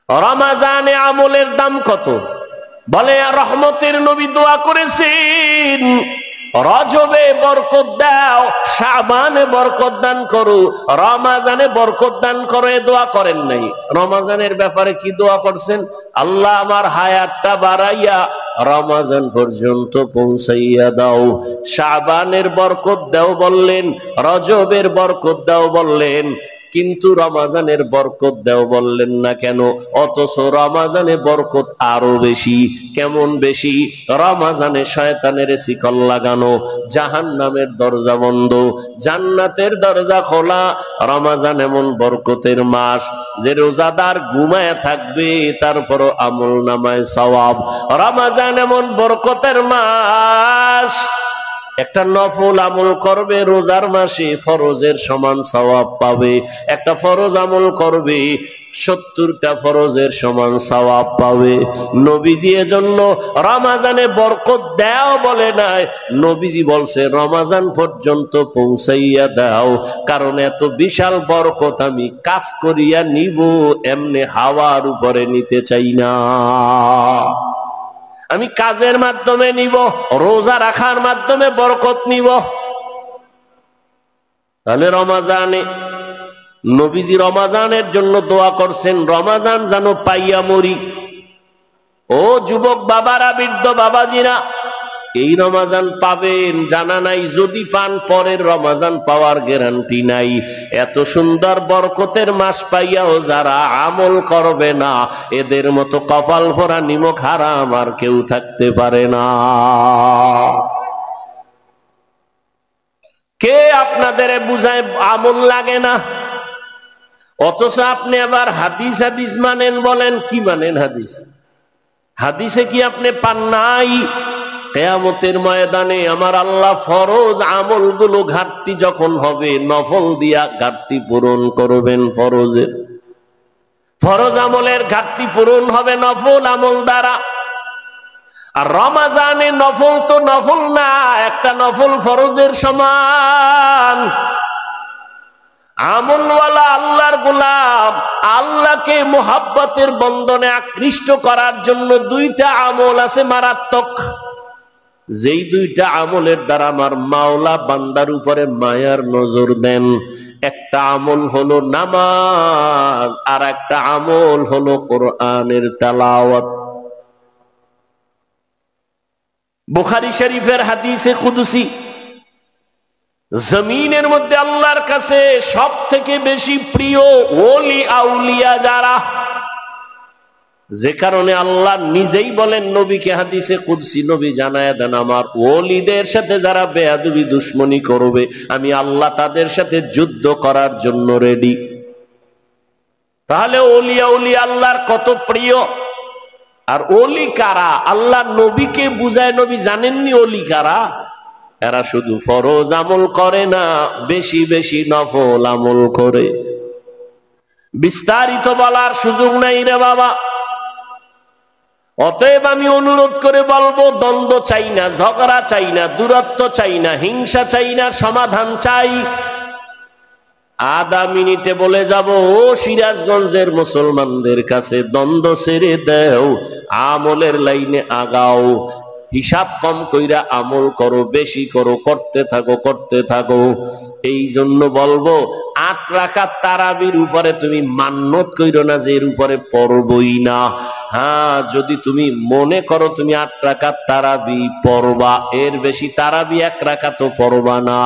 রমাজানে আমলের দাম কত? বলে রহমতের নবী দোয়া করেছেন, রজবে বরকত দাও, শাবানে বরকত দান করো, রমাজানে বরকত দান করো। দোয়া করেন নাই? রমাজানের ব্যাপারে কি দোয়া করছেন? আল্লাহ আমার হায়াতটা বাড়াইয়া রমাজান পর্যন্ত পৌঁছাইয়া দাও। শাবানের বরকত দাও বললেন, রজবের বরকত দাও বললেন, কিন্তু রমাজানের বরকত দাও বললেন না কেন? অথচ রমাজানে বরকত আরো বেশি। কেমন বেশি? রমাজানে শয়তানের শিকল লাগানো, জাহান্নামের দরজা বন্ধ, জান্নাতের দরজা খোলা। রমাজান এমন বরকতের মাস যে রোজাদার ঘুমায় থাকবে তারপরও আমল নামায় সওয়াব। রমাজান এমন বরকতের মাস, একটা নফল আমল করবে রোজার মাসে ফরজের সমান সওয়াব পাবে। একটা ফরজ আমল করবে 70টা ফরজের সমান সওয়াব পাবে। নবীজি এজন্য রমাজানে বরকত দাও বলে নাই, নবীজি বলছে রমাজান পর্যন্ত পৌঁছাইয়া দাও, কারণ এত বিশাল বরকত আমি কাজ করিয়া নিব, এমনি হাওয়ার উপরে নিতে চাই না। আমি কাজের মাধ্যমে নিব, রোজা রাখার মাধ্যমে বরকত নিব। তাহলে রমাজানে নবীজি রমাজানের জন্য দোয়া করছেন, রমাজান যেন পাইয়া মরি। ও যুবক বাবারা, বৃদ্ধ বাবাজিরা, এই রমাজান পাবেন জানা নাই, যদি পান পরের রমাজান পাওয়ার গ্যারান্টি নাই। এত সুন্দর বরকতের মাস পাইয়াও যারা আমল করবে না, এদের মতো কপাল ভরা নিমক হারাম আর কেউ থাকতে পারে না। কে আপনাদের বুঝায় আমল লাগে না? অথচ আপনি আবার হাদিস হাদিস মানেন, বলেন কি মানেন? হাদিস হাদিসে কি আপনি পান নাই? কিয়ামতের ময়দানে আমার আল্লাহ ফরজ আমলগুলো ঘাটতি যখন হবে, নফল দিয়া ঘাটতি পূরণ করবেন। ফরজ আমলের ঘাটতি পূরণ হবে নফল আমল দ্বারা। আর রমাজানে নফল তো নফল না, একটা নফল ফরজের সমান। আমলওয়ালা আল্লাহর গোলাম আল্লাহকে মোহাব্বতের বন্ধনে আকৃষ্ট করার জন্য দুইটা আমল আছে মারাত্মক, যেই দুইটা আমলের দ্বারা আমার মাওলা বান্দার উপরে মায়ার নজর দেন। একটা আমল হলো নামাজ, আর একটা আমল হলো কোরআনের তেলাওয়াত। বুখারী শরীফের হাদিসে কুদসি, জমিনের মধ্যে আল্লাহর কাছে সব থেকে বেশি প্রিয় ওলি আউলিয়া যারা, যে কারণে আল্লাহ নিজেই বলেন নবীকে হাদিসে কুদসি, নবী জানায়া দেন আমার ওলিদের সাথে যারা বেয়াদবি দুশ্মনী করবে, আমি আল্লাহ তাদের সাথে যুদ্ধ করার জন্য রেডি। তাহলে ওলি আউলিয়া আল্লাহর কত প্রিয়। আর ওলি কারা? আল্লাহ নবীকে বুঝায়, নবী জানেননি ওলি কারা? এরা শুধু ফরজ আমল করে না, বেশি বেশি নফল আমল করে। বিস্তারিত বলার সুযোগ নাই রে বাবা। অতএব আমি অনুরোধ করে বলবো, দ্বন্দ্ব চাই না, ঝগড়া চাই না, দূরত্ব চাই না, হিংসা চাই না, সমাধান চাই। আধা মিনিটে বলে যাব, ও সিরাজগঞ্জের মুসলমানদের কাছে, দ্বন্দ্ব ছেড়ে দাও, আমলের লাইনে আগাও। হিসাব কম কইরা আমল করো, বেশি করো, করতে থাকো। এই জন্য বলবো, 8 রাকাত তারাবির উপরে তুমি মান্যত কইরো না যে এর উপরে পড়বই না। হ্যাঁ, যদি তুমি মনে করো তুমি 8 রাকাত তারাবি পড়বা, এর বেশি তারাবি 1 রাকাতও পড়বা না।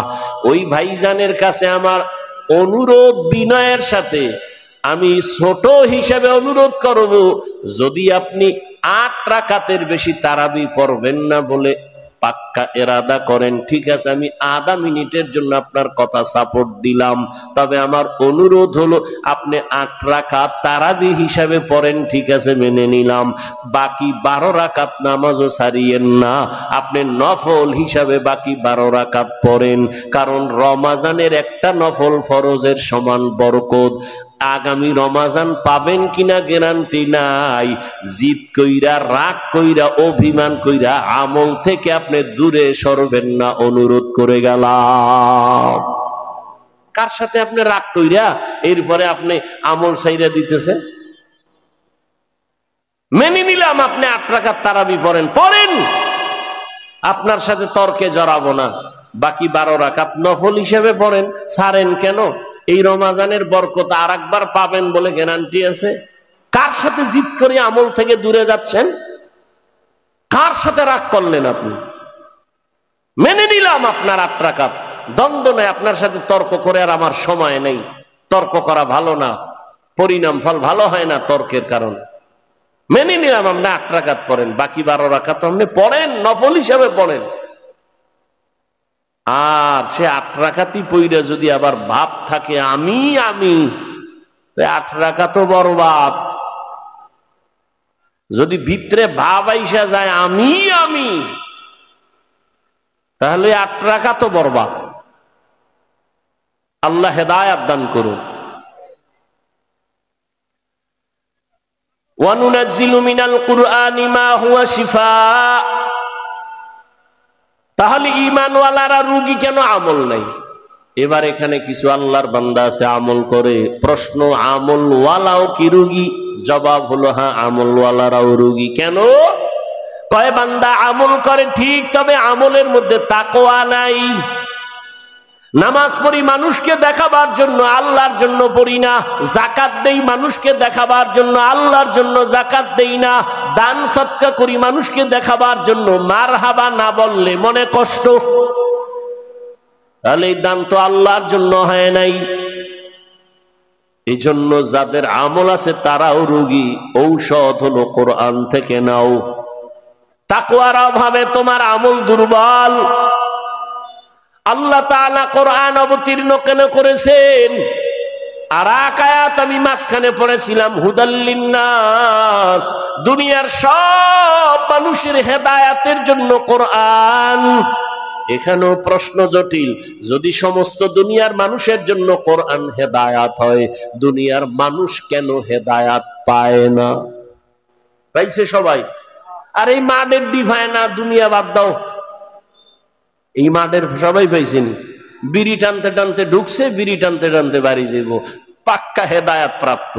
ওই ভাইজানের কাছে আমার অনুরোধ, বিনয়ের সাথে আমি ছোট হিসেবে অনুরোধ করব, যদি আপনি 8 রাকাতের বেশি তারাবি পড়বেন না বলে পাক্কা এরাদা করেন, ঠিক আছে, আমি আধা মিনিটের জন্য আপনার কথা সাপোর্ট দিলাম। তবে আমার অনুরোধ হলো আপনি 8 রাকাত তারাবি হিসাবে পড়েন, ঠিক আছে, মেনে নিলাম। বাকি 12 রাকাত নামাজও ছাড়িয়েন না, আপনি নফল হিসাবে বাকি 12 রাকাত পড়েন। কারণ রমাজানের একটা নফল ফরজের সমান বরকত। আগামী রমাজান পাবেন কিনা গ্যারান্টি নাই। জিদ কইরা, রাগ কইরা, অভিমান কইরা আমল থেকে আপনি দূরে সরবেন না, অনুরোধ করে গেলাম। কার সাথে আপনি রাগ কইরা এরপরে আপনি আমল ছাইরা দিতেছেন? মেনে নিলাম আপনি 8 রাকাত তারাবি পড়েন, পড়েন, আপনার সাথে তর্কে জড়াবো না। বাকি 12 রাকাত নফল হিসেবে পড়েন। ছাড়েন কেন? এই রমজানের বরকত আর একবার পাবেন বলে গ্যারান্টি আছে? কার সাথে জিদ করে আমল থেকে দূরে যাচ্ছেন? কার সাথে রাগ করলেন আপনি? মেনে নিলাম আপনার 8 রাকাত, দ্বন্দ্ব নেই, আপনার সাথে তর্ক করে আর আমার সময় নেই। তর্ক করা ভালো না, পরিণাম ফল ভালো হয় না তর্কের কারণে। মেনে নিলাম আপনি 8 রাকাত পড়েন, বাকি 12 রাকাত আপনি পড়েন, নফল হিসাবে পড়েন। আর সে 8 রাকাতই পইরা যদি আবার ভাব থাকে আমি 8 রাকাতও বরবাদ। যদি ভিতরে ভাব আইসা যায় আমি, তাহলে 8 রাকাতও বরবাদ। আল্লাহ হেদায়েত দান করুন। ওয়ানুনাজ্জিলু মিনাল কুরআনি মা হুয়া শিফা। তাহলে ঈমানওয়ালারা রোগী কেন? আমল নাই। এবার এখানে কিছু আল্লাহর বান্দা আছে আমল করে। প্রশ্ন, আমলওয়ালাও কি রোগী? জবাব হলো হ্যাঁ, আমলওয়ালারাও রোগী। কেন? কয় বান্দা আমল করে ঠিক, তবে আমলের মধ্যে তাকওয়া নাই। নামাজ পড়ি মানুষকে দেখাবার জন্য, আল্লাহর জন্য পড়ি না। যাকাত দেই মানুষকে দেখাবার জন্য, আল্লাহর জন্য যাকাত দেই না। দান সদকা করি মানুষকে দেখাবার জন্য, মারহাবা না বললে মনে কষ্ট। তাহলে এই দান তো আল্লাহর জন্য হয় নাই। এই জন্য যাদের আমল আছে তারাও রোগী। ঔষধ হলো কোরআন থেকে নাও। তাকওয়ার অভাবে তোমার আমল দুর্বল। আল্লাহ তাআলা কোরআন অবতীর্ণ কেন করেছেন? আর আয়াত আমি মাঝখানে পড়েছিলাম, হুদাল লিন্নাস, দুনিয়ার সব মানুষের হেদায়েতের জন্য কোরআন। এখানেও প্রশ্ন জটিল। যদি সমস্ত দুনিয়ার মানুষের জন্য কোরআন হেদায়েত হয়, দুনিয়ার মানুষ কেন হেদায়েত পায় না? পাইছে সবাই? আর এই মাদের ডিভায় না, দুনিয়া বাদ দাও, এই মাদের সবাই পাইছেনি। বিড়ি টানতে টানতে ঢুকছে, বিড়ি টানতে টানতে বাড়ি যাইব, পাক্কা হেদায়েত প্রাপ্ত।